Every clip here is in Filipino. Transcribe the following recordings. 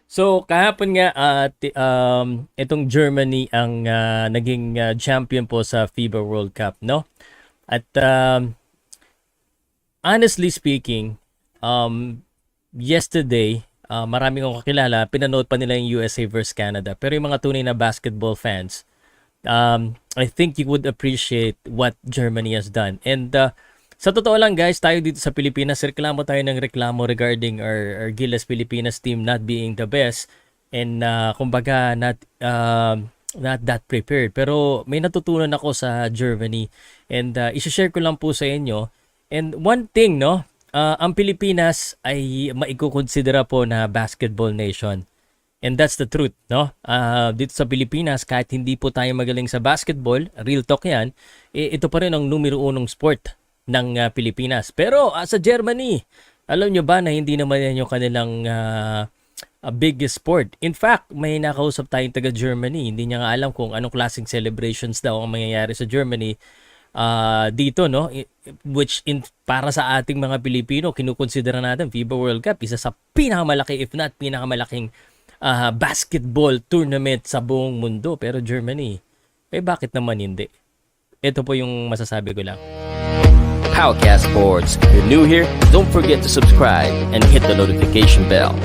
So kahapon nga itong Germany ang naging champion po sa FIBA World Cup, no? At honestly speaking, um, yesterday, marami kong kakilala, pinanood pa nila yung USA versus Canada. Pero yung mga tunay na basketball fans, I think you would appreciate what Germany has done. And sa totoo lang guys, tayo dito sa Pilipinas, reklamo tayo ng reklamo regarding our Gilas Pilipinas team not being the best and kumbaga not that prepared. Pero may natutunan ako sa Germany and i-share ko lang po sa inyo. And one thing, no, ang Pilipinas ay maikukonsidera po na basketball nation. And that's the truth, no? Dito sa Pilipinas, kahit hindi po tayo magaling sa basketball, real talk yan, ito pa rin ang numero unong sport ng Pilipinas. Pero sa Germany, alam nyo ba na hindi naman yan yung kanilang biggest sport? In fact, may nakausap tayong taga-Germany. Hindi niya nga alam kung anong klaseng celebrations daw ang mangyayari sa Germany dito, no? Which para sa ating mga Pilipino, kinukonsidera natin FIBA World Cup isa sa pinakamalaki, if not pinakamalaking basketball tournament sa buong mundo. Pero Germany, bakit naman hindi? Ito po yung masasabi ko lang. Powcast Sports. If you're new here, don't forget to subscribe and hit the notification bell.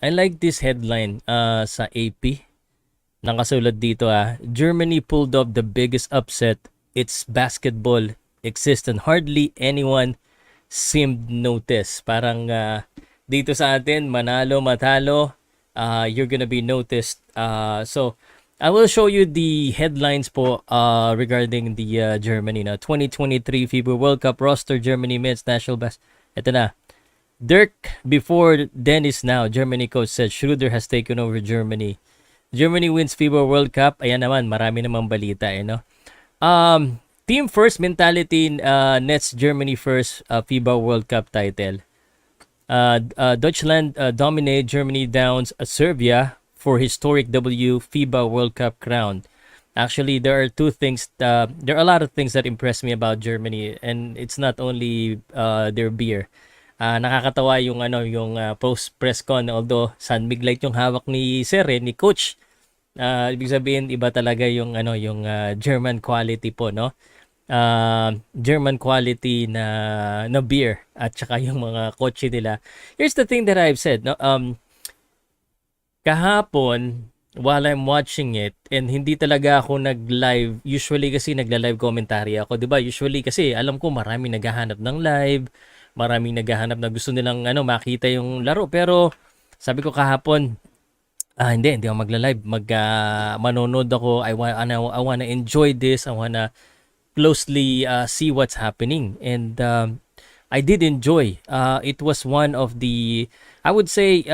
I like this headline sa AP. Nakasulat dito Germany pulled off the biggest upset its basketball exists and hardly anyone seemed notice. Parang dito sa atin, manalo, matalo, you're gonna be noticed. So, I will show you the headlines po regarding the Germany na 2023 FIBA World Cup roster. Germany men's national Ito na. Dirk before Dennis now. Germany coach said Schröder has taken over Germany. Germany wins FIBA World Cup. Ayan naman, marami namang balita no. Team first mentality nets Germany first FIBA World Cup title. Deutschland dominate, Germany downs Serbia for historic W FIBA World Cup crown. Actually, there are there are a lot of things that impress me about Germany, and it's not only their beer. Nakakatawa yung post press con, although San Miglite yung hawak ni ni coach. Ibig sabihin iba talaga yung German quality po, no? German quality na beer at saka yung mga kotse nila. Here's the thing that I've said, no? Kahapon while I'm watching it, and hindi talaga ako nag-live, usually kasi nagla-live commentary ako, 'di ba? Usually kasi alam ko maraming naghahanap ng live, maraming naghahanap na gusto nilang makita yung laro, pero sabi ko kahapon, hindi ako magla-live, manonood ako. I wanna enjoy this. I wanna closely see what's happening, and I did enjoy. It was one of the, I would say,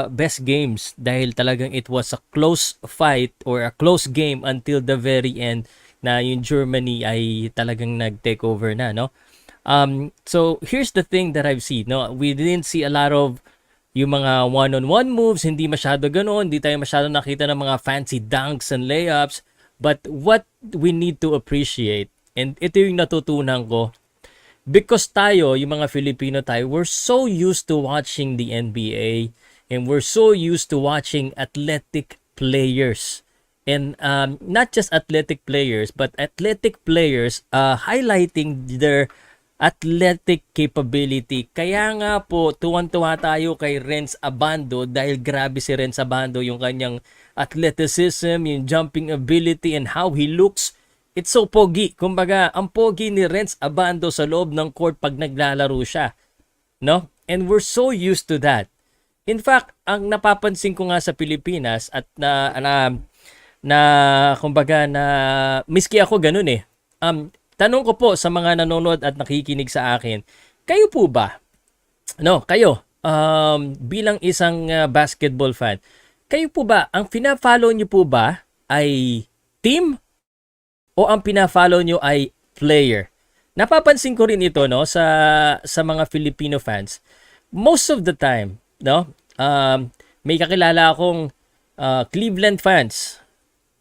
best games dahil talagang it was a close fight or a close game until the very end na yung Germany ay talagang nag-take over na, no? So here's the thing that I've seen, no? We didn't see a lot of yung mga one-on-one moves, hindi masyado ganoon, hindi tayo masyado nakita ng mga fancy dunks and layups. But what we need to appreciate, and ito yung natutunan ko, because tayo, yung mga Filipino tayo, we're so used to watching the NBA, and we're so used to watching athletic players. And not just athletic players, but athletic players highlighting their athletic capability. Kaya nga po, tuwan-tuwa tayo kay Renz Abando dahil grabe si Renz Abando, yung kanyang athleticism, yung jumping ability, and how he looks. It's so pogi. Kumbaga, ang pogi ni Renz Abando sa loob ng court pag naglalaro siya. No? And we're so used to that. In fact, ang napapansin ko nga sa Pilipinas at kumbaga na miski ako ganun tanong ko po sa mga nanonood at nakikinig sa akin, kayo po ba? Kayo bilang isang basketball fan, kayo po ba, ang pina-follow niyo po ba ay team o ang pina-follow niyo ay player? Napapansin ko rin ito sa mga Filipino fans. Most of the time, may kakilala akong Cleveland fans.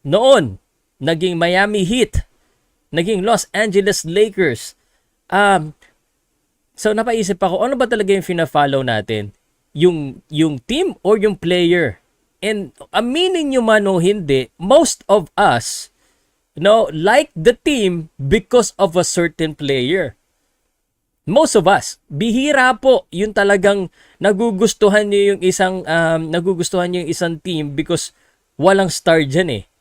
Noon, naging Miami Heat, naging Los Angeles Lakers, So napaisip ako, ano ba talaga yung fina-follow natin? Yung team or yung player? And aminin nyo man o hindi, most of us, like the team because of a certain player. Most of us, bihira po yung talagang nagugustuhan niyo yung isang team because walang star dyan eh.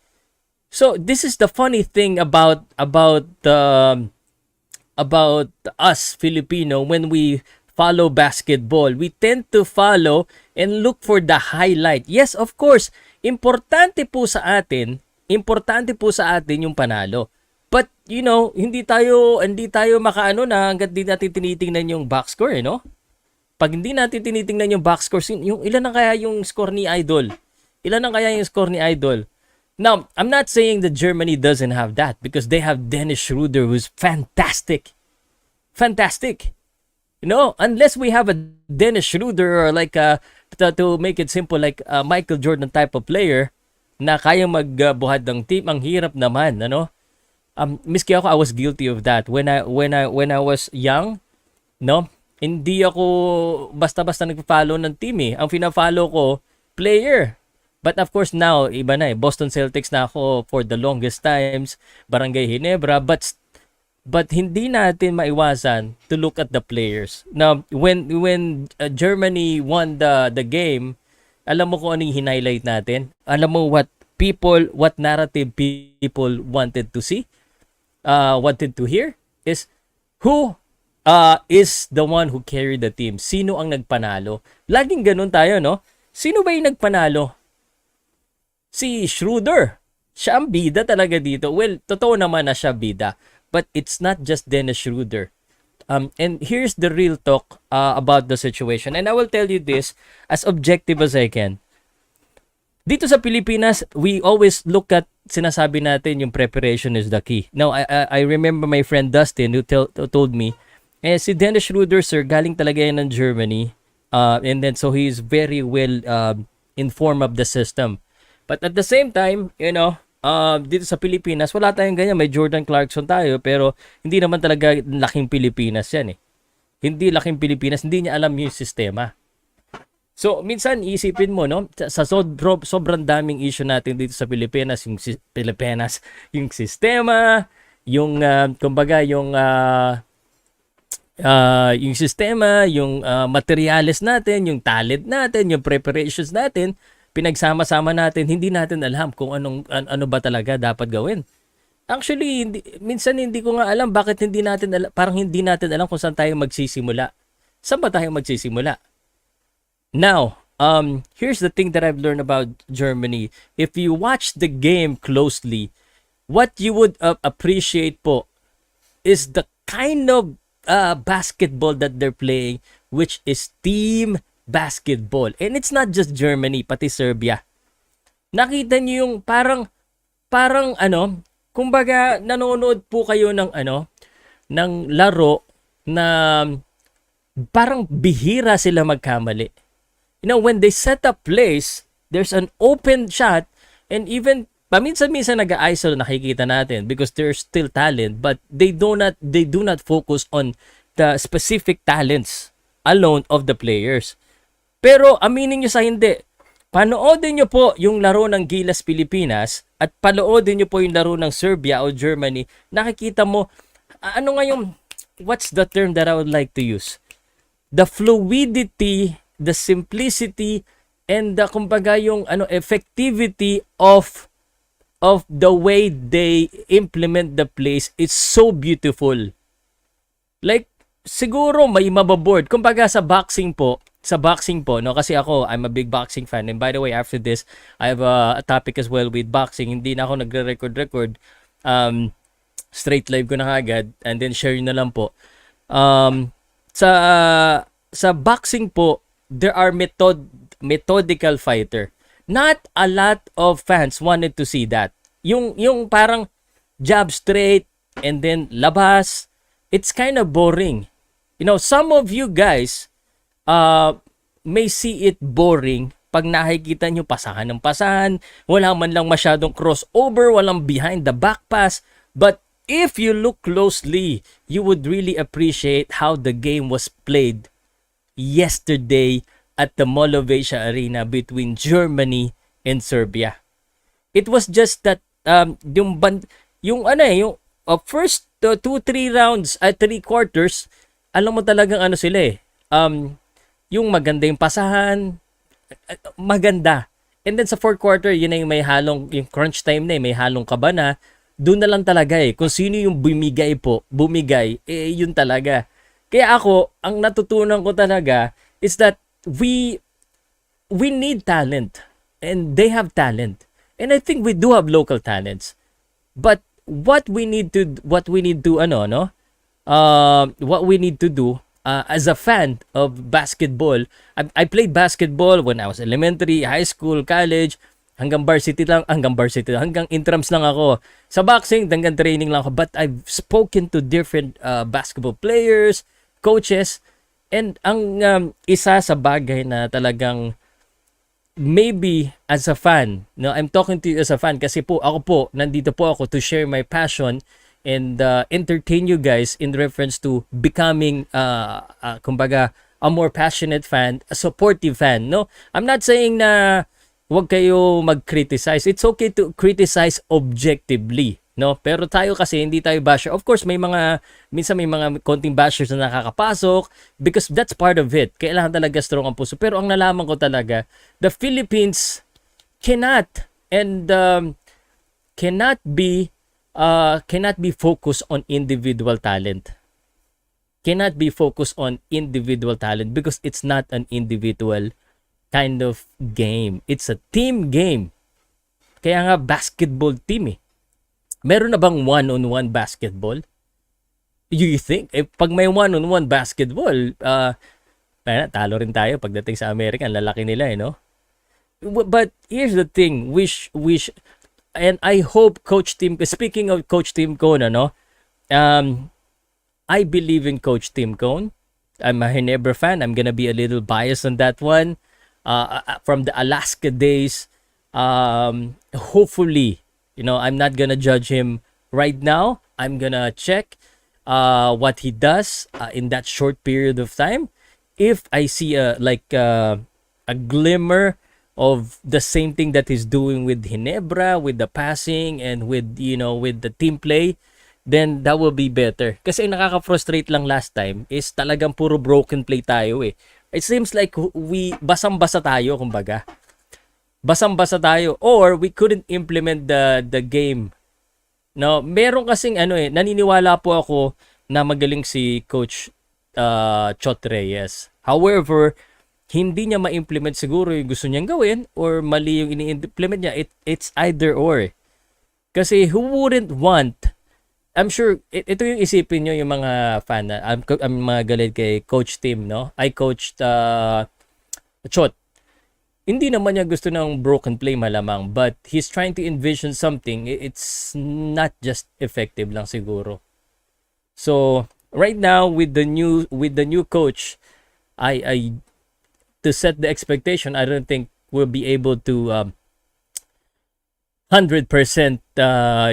So this is the funny thing about us Filipino when we follow basketball. We tend to follow and look for the highlight. Yes, of course, importante po sa atin yung panalo. But hindi tayo makaano na hangga't di natin tinitingnan yung box score, Pag hindi natin tinitingnan yung box score, yung ilan na kaya yung score ni Idol? Now, I'm not saying that Germany doesn't have that because they have Dennis Schroeder who's fantastic. Fantastic. Unless we have a Dennis Schroeder or like to make it simple like a Michael Jordan type of player na kayang magbuhat ng team, ang hirap naman, miski ako, I was guilty of that when I was young, hindi ako basta-basta nagpo-follow ng team eh. Ang fina-follow ko player. But of course now iba na eh. Boston Celtics na ako for the longest times, Barangay Ginebra, but hindi natin maiwasan to look at the players. Now, when Germany won the game, alam mo kung ano yung highlight natin? Alam mo what narrative people wanted to see? Wanted to hear is who is the one who carried the team. Sino ang nagpanalo? Laging ganun tayo, no? Sino ba yung nagpanalo? Si Schroeder. Siya ang bida talaga dito. Well, totoo naman na siya bida. But it's not just Dennis Schroeder. And here's the real talk about the situation. And I will tell you this as objective as I can. Dito sa Pilipinas, we always look at, sinasabi natin yung preparation is the key. Now, I remember my friend Dustin who told me, si Dennis Schroeder, sir, galing talaga yan ng Germany. And then, so he's very well informed of the system. But at the same time, dito sa Pilipinas, wala tayong ganyan. May Jordan Clarkson tayo, pero hindi naman talaga laking Pilipinas yan eh. Hindi laking Pilipinas, hindi niya alam yung sistema. So, minsan isipin mo, sa sobrang daming issue natin dito sa Pilipinas, yung sistema, yung yung sistema, yung materials natin, yung talent natin, yung preparations natin, pinagsama-sama natin, hindi natin alam kung ano ba talaga dapat gawin. Actually, minsan hindi ko nga alam bakit parang hindi natin alam kung saan tayo magsisimula. Saan ba tayo magsisimula? Now, here's the thing that I've learned about Germany. If you watch the game closely, what you would appreciate po is the kind of basketball that they're playing, which is team basketball. And it's not just Germany, pati Serbia. Nakita niyo yung parang kumbaga nanonood po kayo ng laro na parang bihira sila magkamali. When they set up plays, there's an open shot, and even paminsan-minsan nag-a-ISO nakikita natin because there's still talent, but they do not focus on the specific talents alone of the players. Pero aminin nyo sa hindi, panoodin nyo po yung laro ng Gilas Pilipinas at panoodin nyo po yung laro ng Serbia o Germany, nakikita mo, what's the term that I would like to use? The fluidity, the simplicity, and the kumbaga yung effectivity of the way they implement the plays is so beautiful. Like, siguro may mababoard. Kumbaga sa boxing po, kasi ako, I'm a big boxing fan. And by the way, after this, I have a topic as well with boxing. Hindi na ako nagre-record. Straight live ko na agad. And then share na lang po. Sa boxing po, there are methodical fighter. Not a lot of fans wanted to see that. Yung parang jab straight and then labas. It's kind of boring. Some of you guys may see it boring pag nakikita nyo pasahan ng pasahan, wala man lang masyadong crossover, walang behind the back pass. But if you look closely, you would really appreciate how the game was played yesterday at the Molovacia Arena between Germany and Serbia. It was just that yung first 2-3 rounds at 3 quarters, alam mo talagang ano sila yung maganda yung pasahan, maganda. And then sa fourth quarter, yun na yung may halong, yung crunch time na may halong kaba na, doon na lang talaga kung sino yung bumigay, yun talaga. Kaya ako, ang natutunan ko talaga is that we need talent. And they have talent. And I think we do have local talents. But what we need to do as a fan of basketball, I played basketball when I was elementary, high school, college, hanggang intrams lang ako. Sa boxing, hanggang training lang ako. But I've spoken to different basketball players, coaches, and ang isa sa bagay na talagang maybe as a fan, no, I'm talking to you as a fan kasi nandito po ako to share my passion and entertain you guys in reference to becoming kumbaga a more passionate fan, a supportive fan, no? I'm not saying na huwag kayo mag-criticize. It's okay to criticize objectively, no? Pero tayo kasi hindi tayo basher. Of course, minsan may mga konting bashers na nakakapasok because that's part of it. Kailangan talaga strong ang puso. Pero ang nalaman ko talaga, the Philippines cannot be focused on individual talent. Cannot be focused on individual talent because it's not an individual kind of game. It's a team game. Kaya nga basketball team Meron na bang one-on-one basketball? You think? Pag may one-on-one basketball, talo rin tayo pagdating sa Amerika. Ang lalaki nila, no? But here's the thing. And I hope speaking of Coach Tim Cone, I believe in Coach Tim Cone. I'm a Ginebra fan. I'm gonna be a little biased on that one. From the Alaska days, hopefully, I'm not gonna judge him right now. I'm gonna check what he does in that short period of time. If I see a glimmer of the same thing that he's doing with Ginebra, with the passing and with the team play, then that will be better. Kasi nakaka-frustrate lang last time is talagang puro broken play tayo It seems like basang-basa tayo, kumbaga. Basang-basa tayo or we couldn't implement the game. No, meron kasing naniniwala po ako na magaling si Coach Chot Reyes. However, hindi niya ma-implement siguro yung gusto niyang gawin or mali yung ini-implement niya. It's either or. Kasi who wouldn't want, I'm sure, ito yung isipin nyo yung mga fan na, I'm mga galit kay Coach Tim, no? I coached Chot. Hindi naman niya gusto ng broken play malamang, but he's trying to envision something. It's not just effective lang siguro. So, right now with the new coach, I to set the expectation, I don't think we'll be able to 100%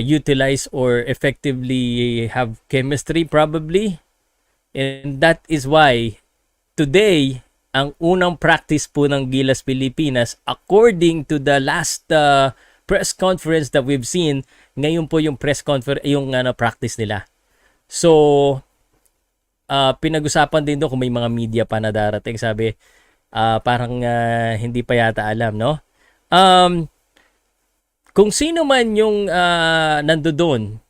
utilize or effectively have chemistry probably. And that is why today, ang unang practice po ng Gilas Pilipinas, according to the last press conference that we've seen, ngayon po yung practice nila. So, pinag-usapan din doon kung may mga media pa na darating. Sabi, parang hindi pa yata alam, no? Kung sino man yung nandoon,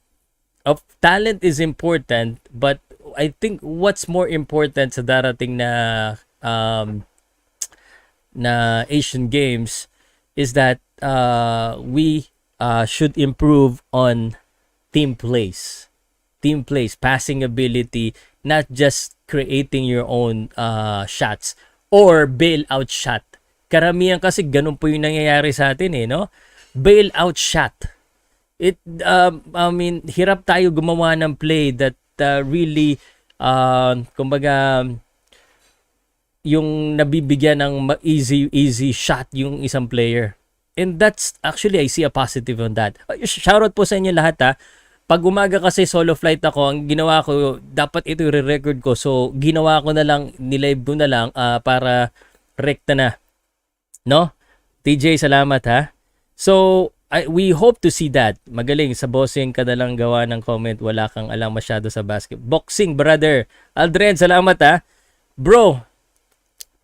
of talent is important, but I think what's more important sa darating na Asian Games is that we should improve on team plays, passing ability, not just creating your own shots or bailout shot. Karamihan kasi ganun po yung nangyayari sa atin no? Bailout shot. Hirap tayo gumawa ng play that really kumbaga yung nabibigyan ng easy shot yung isang player. And that's actually, I see a positive on that. Shoutout po sa inyo lahat Pag umaga kasi solo flight ako, ang ginawa ko, dapat ito i-record ko. So, ginawa ko na lang, nilive ko na lang para rekta na. No? TJ, salamat ha. So, we hope to see that. Magaling, sa bossing ka na lang gawa ng comment. Wala kang alam masyado sa basketball. Boxing, brother. Aldrin, salamat ha. Bro,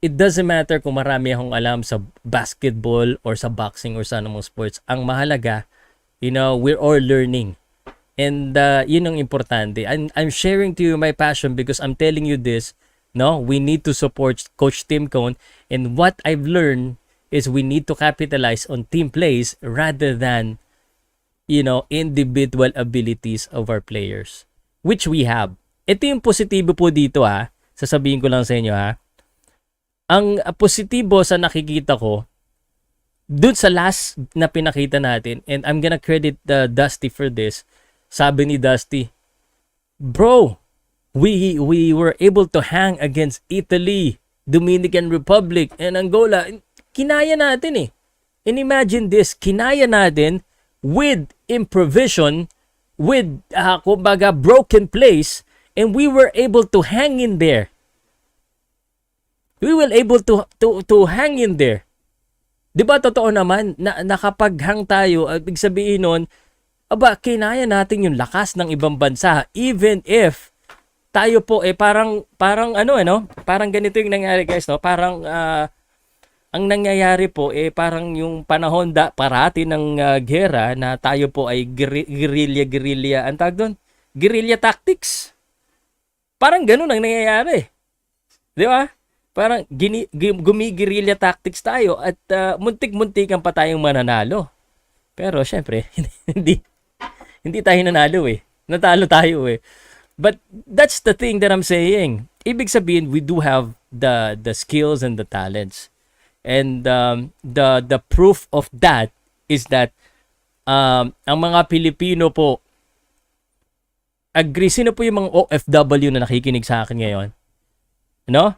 it doesn't matter kung marami akong alam sa basketball or sa boxing or sa anumang sports. Ang mahalaga, we're all learning. And yun ang importante. I'm sharing to you my passion because I'm telling you this. No, we need to support Coach Tim Cone. And what I've learned is we need to capitalize on team plays rather than, individual abilities of our players. Which we have. Ito yung positibo po dito ha. Sasabihin ko lang sa inyo ha. Ang positibo sa nakikita ko, dun sa last na pinakita natin, and I'm gonna credit Dusty for this. Sabi ni Dusty, bro, we were able to hang against Italy, Dominican Republic, and Angola. Kinaya natin eh. And imagine this, kinaya natin with improvisation, with kumbaga broken plays, and we were able to hang in there. We were able to hang in there. 'Di ba totoo naman na nakapaghang tayo, ibig sabihin nun, kinaya natin yung lakas ng ibang bansa even if tayo po parang parang ganito yung nangyari guys, no? Parang ang nangyayari po parang yung panahon parati ng gera na tayo po ay guerrilla, ang tawag doon, guerrilla tactics. Parang ganun ang nangyayari. 'Di ba? Parang gumi-guerrilla tactics tayo at muntik-muntikan pa tayong mananalo. Pero syempre, hindi tayo nanalo eh. Natalo tayo eh. But that's the thing that I'm saying. Ibig sabihin, we do have the skills and the talents. And the proof of that is that ang mga Pilipino po, agree, sino po yung mga OFW na nakikinig sa akin ngayon? No?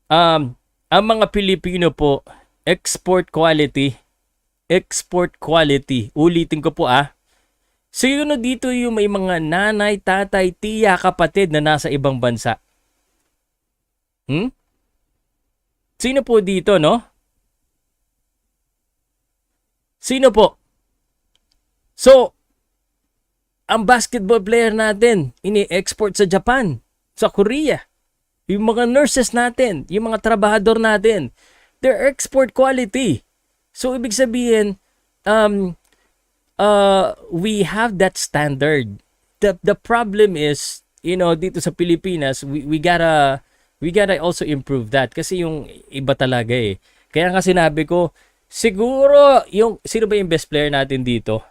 Ang mga Pilipino po, export quality. Ulitin ko po Sino dito yung may mga nanay, tatay, tiya, kapatid na nasa ibang bansa? Sino po dito, no? Sino po? So, ang basketball player natin, ini-export sa Japan, sa Korea. Yung mga nurses natin, yung mga trabahador natin, they're export quality. So, ibig sabihin, we have that standard. The problem is, dito sa Pilipinas, we gotta also improve that. Kasi yung iba talaga eh. Kaya nga sinabi ko, siguro, sino ba yung best player natin dito?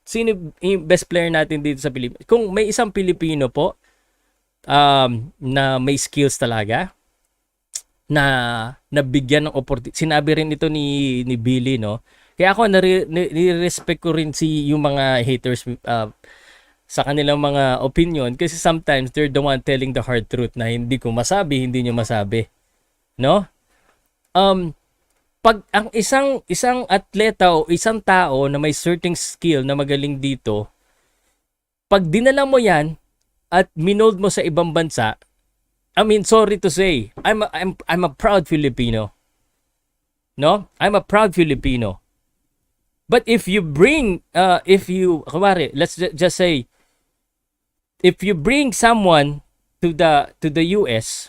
Sino yung best player natin dito sa Pilipinas? Kung may isang Pilipino po, na may skills talaga, na nabigyan ng opportunity. Sinabi rin ito ni Billy, no? Kaya ako nire-respect ko rin yung mga haters sa kanilang mga opinion kasi sometimes they're the one telling the hard truth na hindi ko masabi, hindi nyo masabi. No? Pag ang isang atleta o isang tao na may certain skill na magaling dito, pag dinala mo yan at minold mo sa ibang bansa, sorry to say, I'm a proud Filipino. No? I'm a proud Filipino. But if you bring, let's just say, if you bring someone to the US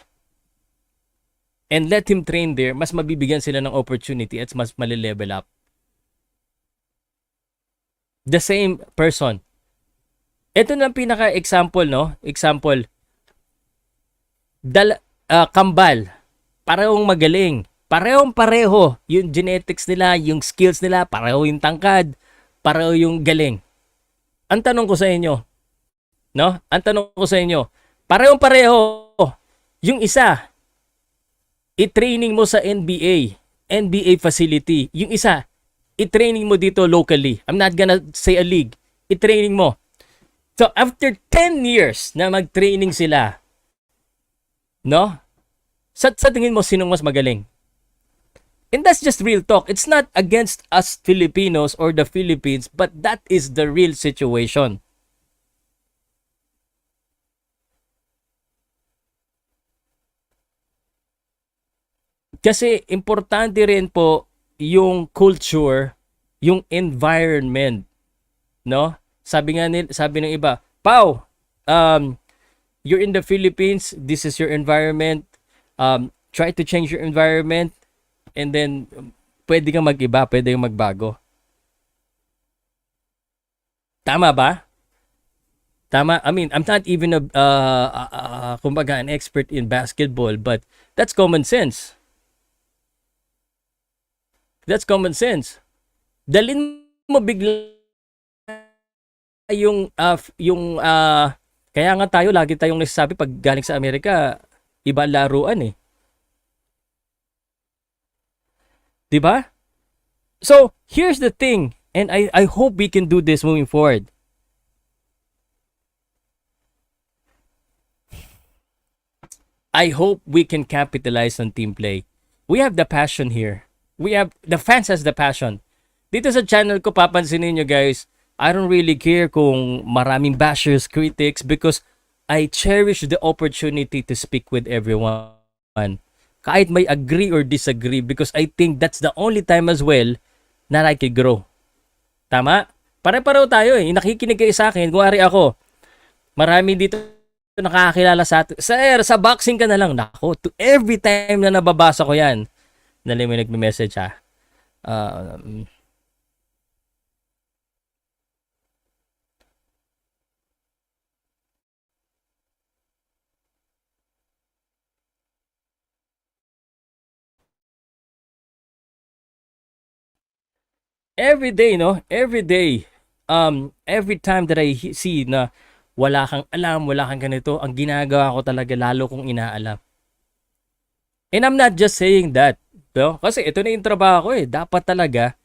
and let him train there, mas mabibigyan sila ng opportunity at mas mali-level up. The same person. Ito na ang pinaka-example, no? Example. Kambal. Parehong magaling. Parehong-pareho. Yung genetics nila, yung skills nila, pareho yung tangkad, pareho yung galing. Ang tanong ko sa inyo, no? Ang tanong ko sa inyo, parehong-pareho. Yung isa, i-training mo sa NBA facility. Yung isa, i-training mo dito locally. I'm not gonna say a league. I-training mo. So, after 10 years na mag-training sila, no? Sa tingin mo, sinong mas magaling? And that's just real talk. It's not against us Filipinos or the Philippines, but that is the real situation. Kasi importante rin po yung culture, yung environment, no? Sabi ng iba, Pow, um, you're in the Philippines, this is your environment. Try to change your environment and then pwede kang mag-iba, pwede kang magbago. Tama ba? Tama. I mean, I'm not even kumbaga an expert in basketball, but that's common sense. That's common sense. Dalin mo bigla yung kaya nga tayo lagi tayong nagsasabi pag galing sa Amerika, iba ang laruan eh. 'Di ba? So, here's the thing, and I hope we can do this moving forward. I hope we can capitalize on team play. We have the passion here. The fans has the passion. Dito sa channel ko, papansinin nyo guys, I don't really care kung maraming bashers, critics, because I cherish the opportunity to speak with everyone. Kahit may agree or disagree, because I think that's the only time as well na I can grow. Tama? Pare-pareho tayo eh. Nakikinig kayo sa akin. Kung ari ako, marami dito nakakakilala sa atin. Sir, sa boxing ka na lang. Nako, every time na nababasa ko yan, dali mo nagme-message ha. Every day, no? Every day. Every time that I see na wala kang alam, wala kang ganito, ang ginagawa ko talaga lalo kong inaalam. And I'm not just saying that, no? Kasi ito na yung trabaho ko eh. Dapat talaga,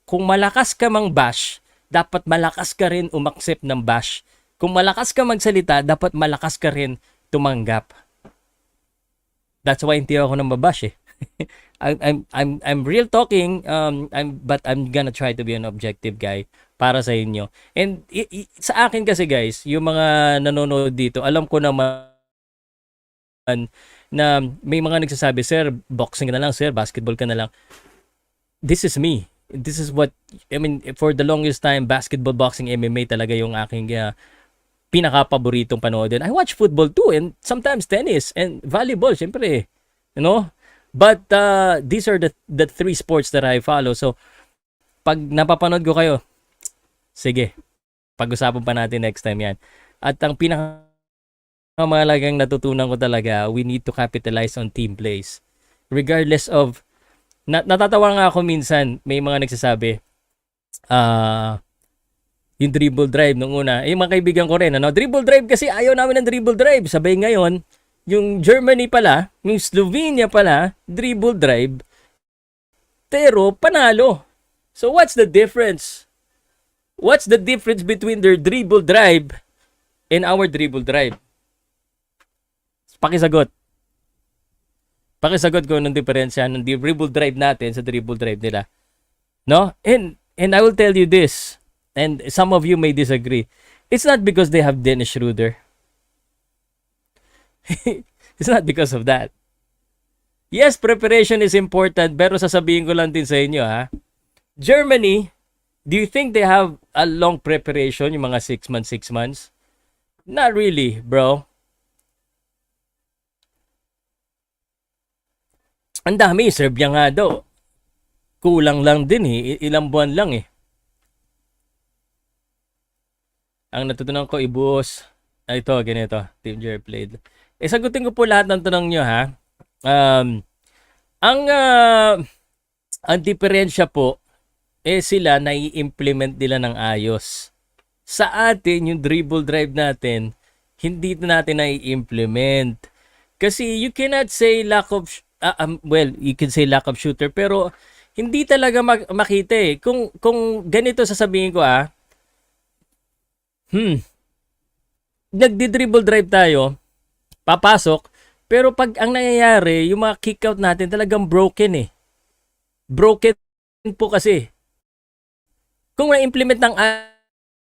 kung malakas ka mang bash, dapat malakas ka rin umaksep ng bash. Kung malakas ka magsalita, dapat malakas ka rin tumanggap. That's why hindi ako nang mabash eh. I'm real talking, but I'm gonna try to be an objective guy para sa inyo. And sa akin kasi guys, yung mga nanonood dito, alam ko naman na may mga nagsasabi, sir, boxing ka na lang, sir, basketball ka na lang. This is me. This is what, I mean, for the longest time, basketball, boxing, MMA talaga yung aking pinaka-paboritong panoodin. I watch football too, and sometimes tennis, and volleyball, syempre, you know? But these are the three sports that I follow. So, pag napapanood ko kayo, sige, pag-usapan pa natin next time yan. At ang pinakamalagang natutunan ko talaga, we need to capitalize on team plays. Regardless of, natatawa nga ako minsan, may mga nagsasabi, yung dribble drive nung una. Yung mga kaibigan ko rin, dribble drive kasi ayaw namin ng dribble drive. Sabay ngayon, yung Germany pala, yung Slovenia pala, dribble drive, pero panalo. So what's the difference? What's the difference between their dribble drive and our dribble drive? Pakisagot. Pakisagot ko ng diferensya ng dribble drive natin sa dribble drive nila. No? And I will tell you this, and some of you may disagree. It's not because they have Dennis Schroeder. It's not because of that. Yes, preparation is important, pero sasabihin ko lang din sa inyo ha. Germany, do you think they have a long preparation, yung mga 6 months? Not really, bro. Ang dami, Serbia nga daw. Kulang lang din eh, ilang buwan lang eh. Ang natutunan ko, ibuhos. Ito, ganito. Team Jer played. Sagutin ko po lahat ng tanong nyo ha. Ang diferensya po, sila nai-implement nila ng ayos. Sa atin, yung dribble drive natin, hindi natin nai-implement. Kasi you cannot say lack of, you can say lack of shooter, pero hindi talaga makita eh. Kung ganito sasabihin ko nagdi-dribble drive tayo, papasok, pero pag ang nangyayari, yung mga kick out natin talagang broken eh. Broken po kasi. Kung na-implement ng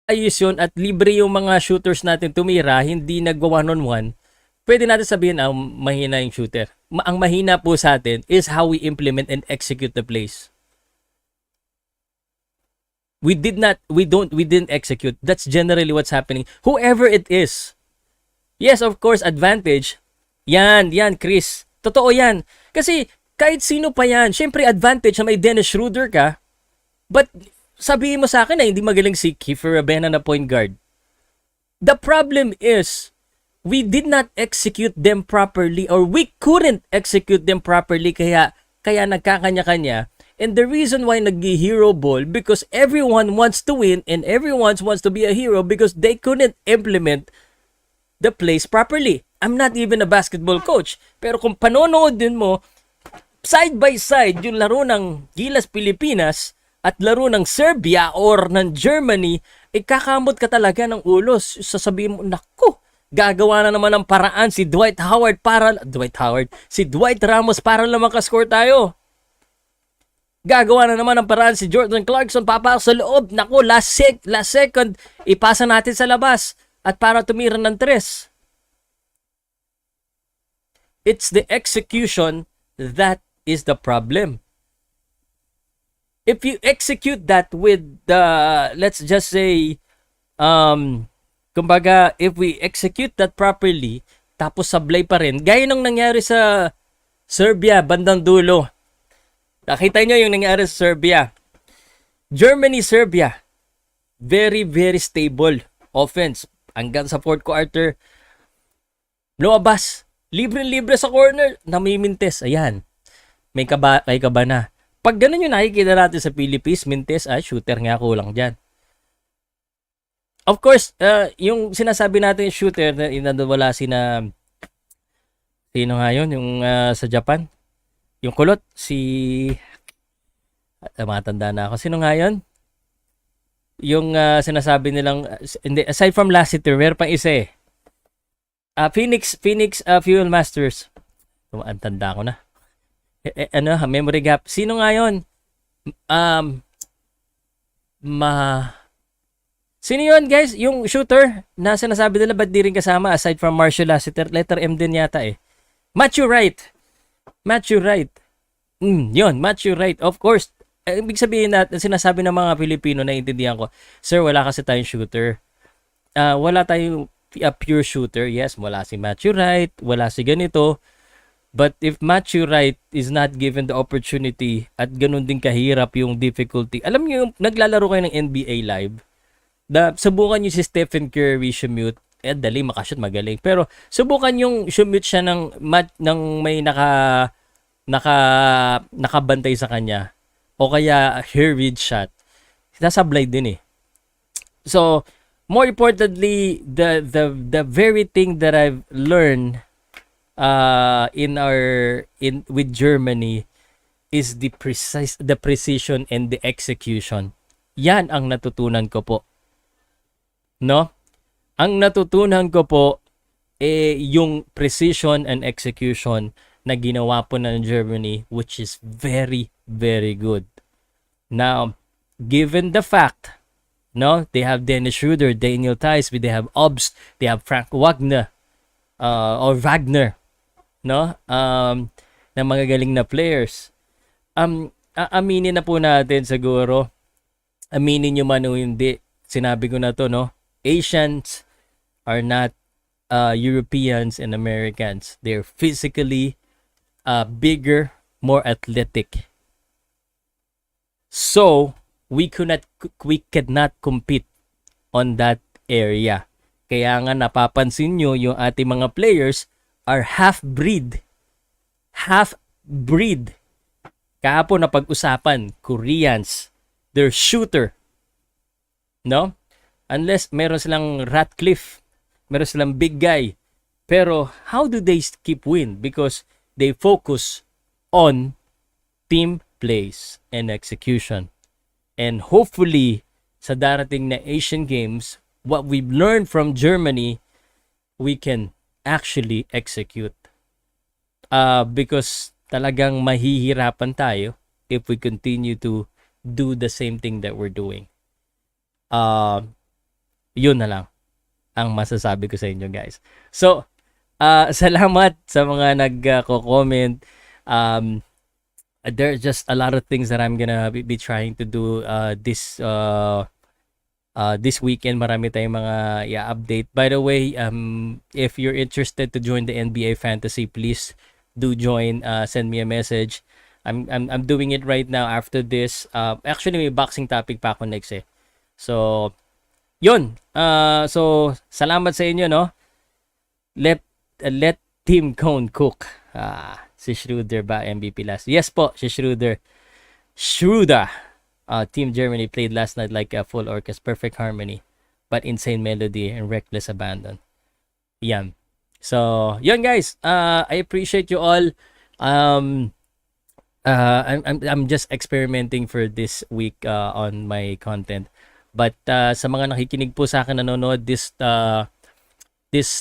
ayos yun at libre yung mga shooters natin tumira, hindi nagwa one-on-one, pwede natin sabihin, mahina yung shooter. ang mahina po sa atin is how we implement and execute the plays. We didn't execute. That's generally what's happening. Whoever it is. Yes, of course, advantage. Yan, Chris. Totoo yan. Kasi kahit sino pa yan, syempre advantage na may Dennis Schroeder ka. But sabihin mo sa akin na hindi magaling si Kiefer Rabena na point guard. The problem is, we did not execute them properly or we couldn't execute them properly kaya nagkakanya-kanya. And the reason why nag-hero ball because everyone wants to win and everyone wants to be a hero because they couldn't implement the plays properly. I'm not even a basketball coach. Pero kung panonood din mo, side by side yung laro ng Gilas Pilipinas at laro ng Serbia or ng Germany, ikakamot ka talaga ng ulos. Sasabihin mo, naku, gagawa na naman ng paraan si Dwight Ramos para lang makascore tayo. Gagawa na naman ng paraan si Jordan Clarkson papasok sa loob. Naku, last second, ipasa natin sa labas at para tumira ng 3. It's the execution that is the problem. If you execute that with the, let's just say, kumbaga, if we execute that properly, tapos sablay pa rin, gaya ng nangyari sa Serbia, bandang dulo. Nakita nyo yung nangyari sa Serbia. Germany, Serbia. Very, very stable offense. Hanggang sa fourth quarter, lumabas. Libre-libre sa corner. Namimintes. Ayan. May kaba na. Pag ganun yung nakikita natin sa Philippines, mintes, shooter nga kulang dyan. Of course, yung sinasabi natin shooter, wala sino nga yun, yung sa Japan? Yung kulot, matanda na ako. Sino nga yun? Yung sinasabi nilang, aside from Lassiter, meron pang isa eh. Phoenix Fuel Masters. Tanda ko na. Memory gap. Sino nga yun? Sino yun, guys? Yung shooter na sinasabi nila ba't di rin kasama aside from Marshall Lassiter? Letter M din yata eh. Matthew Wright. Yun, Matthew Wright. Of course, ibig sabihin natin, sinasabi ng mga Pilipino na intindihan ko, sir, wala kasi tayong shooter. Wala tayong pure shooter. Yes, wala si Matthew Wright, wala si ganito. But if Matthew Wright is not given the opportunity at ganun din kahirap yung difficulty. Alam niyo, naglalaro kayo ng NBA Live. Subukan niyo si Stephen Curry shoot. Dali, makashoot, magaling. Pero subukan yung shoot siya ng may nakabantay sa kanya o kaya hurried shot. Nasablay din eh. So, more importantly, the very thing that I've learned with Germany is the precision and the execution. Yan ang natutunan ko po. No? Ang natutunan ko po yung precision and execution na ginawa po ng Germany, which is very, very good. Now, given the fact, no, they have Dennis Schroeder, Daniel Theisby, they have Obst, they have Frank Wagner, no, na mga galing na players. Aminin na po natin siguro, aminin nyo man o hindi, sinabi ko na to, no, Asians are not Europeans and Americans. They're physically bigger, more athletic. So, we cannot compete on that area. Kaya nga napapansin nyo yung ating mga players are half-breed. Half-breed. Kahapon na pag-usapan, Koreans, they're shooter. No? Unless meron silang Ratcliffe, meron silang big guy. Pero how do they keep win? Because they focus on team plays and execution. And hopefully, sa darating na Asian Games, what we've learned from Germany, we can actually execute. Because talagang mahihirapan tayo if we continue to do the same thing that we're doing. Yun na lang ang masasabi ko sa inyo, guys. So, Salamat sa mga nagko-comment. Um, there's just a lot of things that I'm gonna be trying to do this weekend. Marami tayong mga i-update. By the way, if you're interested to join the NBA Fantasy, please do join. Send me a message. I'm doing it right now after this. Actually, may boxing topic pa ako next eh. So, yun. So, salamat sa inyo, no? Let Team Cone cook. Si Schroeder ba MVP last? Yes po, si Schroeder. Schroeder. Team Germany played last night like a full orchestra, perfect harmony, but insane melody and reckless abandon. Yan. So, yun guys. I appreciate you all. I'm just experimenting for this week on my content. But sa mga nakikinig po sa akin, nanonood, this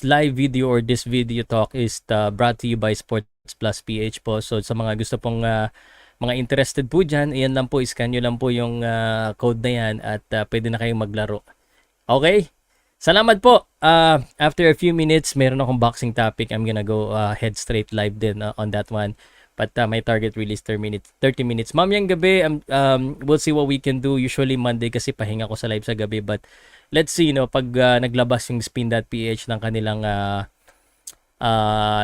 live video or this video talk is brought to you by Sports Plus PH po. So sa mga gusto pong mga interested po dyan, iyan lang po, iscan nyo lang po yung code na yan at pwede na kayong maglaro. Okay? Salamat po. After a few minutes, meron akong boxing topic. I'm gonna go head straight live din on that one. But my target release 30 minutes. Mamayang gabi, we'll see what we can do. Usually Monday kasi pahinga ko sa live sa gabi. But let's see, no, pag naglabas yung spin.ph ng kanilang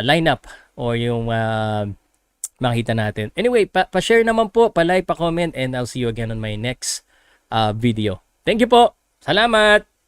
lineup or yung makita natin. Anyway, pa-share naman po, pa-like, pa-comment, and I'll see you again on my next video. Thank you po. Salamat!